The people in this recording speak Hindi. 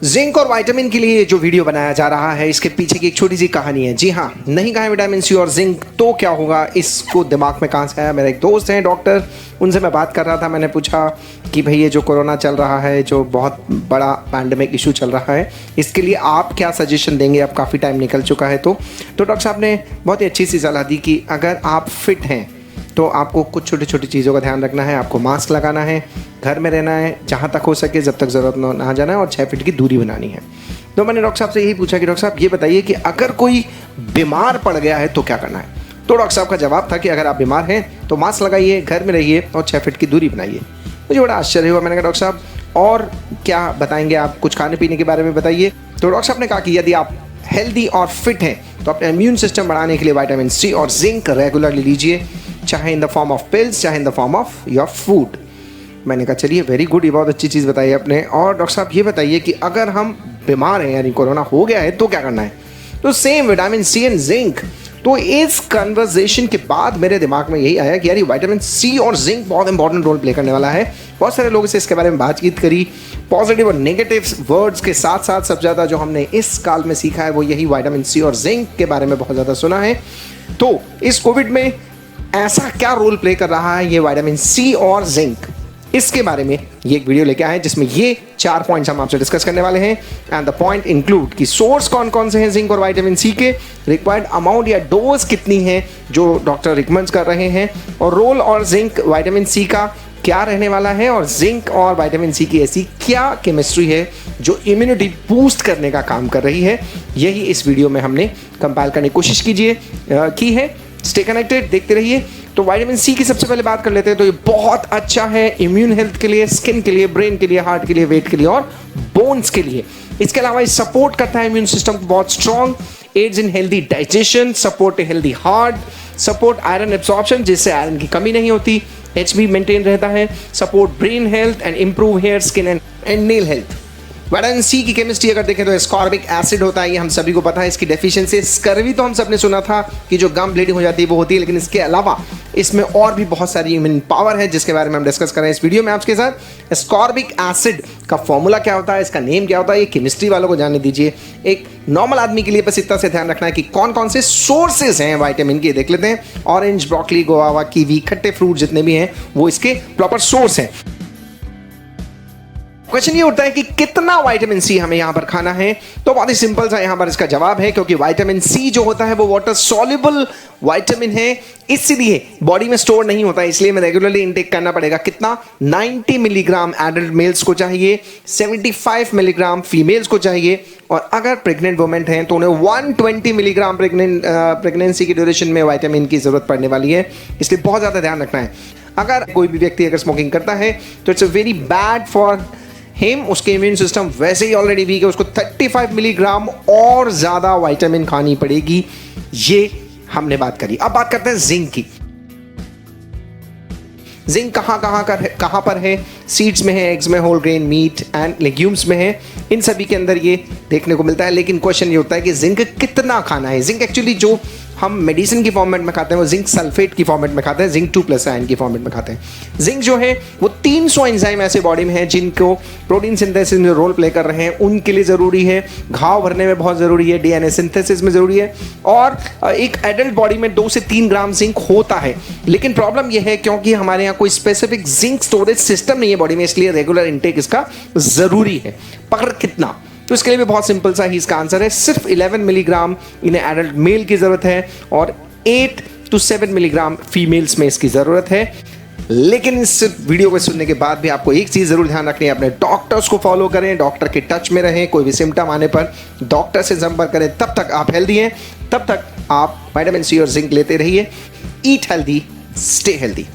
जिंक और विटामिन के लिए जो वीडियो बनाया जा रहा है इसके पीछे की एक छोटी सी कहानी है। जी हाँ, नहीं कहा विटामिन सी और जिंक तो क्या होगा, इसको दिमाग में कहाँ से आया। मेरा एक दोस्त है डॉक्टर, उनसे मैं बात कर रहा था। मैंने पूछा कि भाई ये जो कोरोना चल रहा है, जो बहुत बड़ा पैंडेमिक इशू चल रहा है, इसके लिए आप क्या सजेशन देंगे। अब काफ़ी टाइम निकल चुका है तो डॉक्टर साहब ने बहुत ही अच्छी सी सलाह दी कि अगर आप फिट हैं तो आपको कुछ छोटी छोटी चीज़ों का ध्यान रखना है। आपको मास्क लगाना है, घर में रहना है, जहाँ तक हो सके जब तक ज़रूरत ना जाना है, और 6 फीट की दूरी बनानी है। तो मैंने डॉक्टर साहब से यही पूछा कि डॉक्टर साहब ये बताइए कि अगर कोई बीमार पड़ गया है तो क्या करना है। तो डॉक्टर साहब का जवाब था कि अगर आप बीमार हैं तो मास्क लगाइए, घर में रहिए और 6 फीट की दूरी बनाइए। मुझे बड़ा आश्चर्य हुआ। मैंने कहा डॉक्टर साहब और क्या बताएंगे आप, कुछ खाने पीने के बारे में बताइए। तो डॉक्टर साहब ने कहा कि यदि आप हेल्दी और फिट हैं तो अपने इम्यून सिस्टम बढ़ाने के लिए विटामिन सी और जिंक रेगुलरली लीजिए, चाहे in the form of pills, चाहे in the form of your food. मैंने कहा चलिए वेरी गुड, ये बहुत अच्छी चीज़ बताई आपने। और डॉक्टर साहब ये बताइए कि अगर हम बीमार हैं यानी कोरोना हो गया है तो क्या करना है। तो same vitamin C and zinc. तो इस कन्वर्सेशन के बाद मेरे दिमाग में यही आया कि यार ये विटामिन सी और जिंक बहुत इंपॉर्टेंट रोल प्ले करने वाला है। बहुत सारे लोगों से इसके बारे में बातचीत करी। पॉजिटिव और नेगेटिव वर्ड्स के साथ साथ सबसे ज़्यादा जो हमने इस काल में सीखा है वो यही विटामिन सी और जिंक के बारे में बहुत ज़्यादा सुना है। तो इस कोविड में ऐसा क्या रोल प्ले कर रहा है ये विटामिन सी और जिंक, इसके बारे में ये एक वीडियो लेके आए हैं जिसमें ये 4 पॉइंट्स हम आपसे डिस्कस करने वाले हैं। एंड द पॉइंट इंक्लूड कि सोर्स कौन कौन से हैं जिंक और विटामिन सी के, रिक्वायर्ड अमाउंट या डोज कितनी है जो डॉक्टर रिकमेंड कर रहे हैं, और रोल और जिंक विटामिन सी का क्या रहने वाला है, और जिंक और विटामिन सी की ऐसी क्या केमिस्ट्री है जो इम्यूनिटी बूस्ट करने का काम कर रही है। यही इस वीडियो में हमने कंपाइल करने की कोशिश की है। स्टे कनेक्टेड, देखते रहिए। तो विटामिन सी की सबसे पहले बात कर लेते हैं। तो ये बहुत अच्छा है इम्यून हेल्थ के लिए, स्किन के लिए, ब्रेन के लिए, हार्ट के लिए, वेट के लिए और बोन्स के लिए। इसके अलावा ये सपोर्ट करता है इम्यून सिस्टम को बहुत strong, aids in healthy digestion, support healthy heart, support iron absorption जिससे आयरन की कमी नहीं होती, एचबी मेंटेन रहता है, support brain health and improve hair, skin and nail health. Vitamin C की केमिस्ट्री अगर देखें तो एस्कॉर्बिक एसिड होता है, ये हम सभी को पता है। इसकी डेफिशिएंसी स्कर्वी तो हम सबने सुना था कि जो गम ब्लीडिंग हो जाती है वो होती है, लेकिन इसके अलावा इसमें और भी बहुत सारी इम्यून पावर है जिसके बारे में हम डिस्कस कर रहे हैं इस वीडियो में आपके साथ। एस्कॉर्बिक एसिड का फॉर्मूला क्या होता है, इसका नेम क्या होता है, ये केमिस्ट्री वालों को जानने दीजिए। एक नॉर्मल आदमी के लिए बस इतना से ध्यान रखना है कि कौन कौन से सोर्सेज हैं विटामिन के, देख लेते हैं। ऑरेंज, ब्रोकली, गुआवा, कीवी, खट्टे फ्रूट जितने भी हैं वो इसके प्रॉपर सोर्स हैं। क्वेश्चन ये उठता है कि कितना विटामिन सी हमें यहां पर खाना है। तो बहुत ही सिंपल सा यहां पर इसका जवाब है, क्योंकि विटामिन सी जो होता है वो वाटर सॉल्युबल विटामिन है, इसलिए बॉडी में स्टोर नहीं होता है, इसलिए हमें रेगुलरली इनटेक करना पड़ेगा। कितना? 90 मिलीग्राम एडल्ट मेल्स को चाहिए, 75 मिलीग्राम फीमेल्स को चाहिए, और अगर प्रेग्नेंट वुमेन हैं तो उन्हें 120 मिलीग्राम प्रेगनेंसी की ड्यूरेशन में विटामिन की जरूरत पड़ने वाली है। इसलिए बहुत ज़्यादा ध्यान रखना है। अगर कोई भी व्यक्ति अगर स्मोकिंग करता है तो it's very bad for him, उसके इम्यून सिस्टम वैसे ही ऑलरेडी वीक है, उसको 35 मिलीग्राम और ज़्यादा विटामिन खानी पड़ेगी। ये हमने बात करी। अब बात करते हैं जिंक की। जिंक कहाँ पर है? सीड्स में है, एग्स में, whole grain, meat and legumes में है। इन सभी के अंदर ये देखने को मिलता है। लेकिन क्वेश्चन ये होता है कि जिंक कितना खाना है। जिंक एक्चुअली जो हम मेडिसिन की फॉर्मेट में खाते हैं वो जिंक सल्फेट की फॉर्मेट में खाते हैं, जिंक 2+ आयन की फॉर्मेट में खाते हैं। जिंक जो है वो 300 एंजाइम ऐसे बॉडी में है जिनको प्रोटीन सिंथेसिस में रोल प्ले कर रहे हैं, उनके लिए ज़रूरी है। घाव भरने में बहुत ज़रूरी है, डीएनए सिंथेसिस में ज़रूरी है, और एक एडल्ट बॉडी में 2 से 3 ग्राम जिंक होता है। लेकिन प्रॉब्लम यह है क्योंकि हमारे यहाँ कोई स्पेसिफिक जिंक स्टोरेज सिस्टम नहीं है बॉडी में, इसलिए रेगुलर इंटेक इसका ज़रूरी है। पर कितना? तो इसके लिए भी बहुत सिंपल सा ही इसका आंसर है, सिर्फ 11 मिलीग्राम इन्हें एडल्ट मेल की ज़रूरत है और 8 to 7 मिलीग्राम फीमेल्स में इसकी ज़रूरत है। लेकिन इस वीडियो को सुनने के बाद भी आपको एक चीज़ ज़रूर ध्यान रखनी है, अपने डॉक्टर्स को फॉलो करें, डॉक्टर के टच में रहें, कोई भी सिम्टम आने पर डॉक्टर से संपर्क करें। तब तक आप हेल्दी हैं, तब तक आप विटामिन सी और जिंक लेते रहिए। Eat healthy, stay healthy.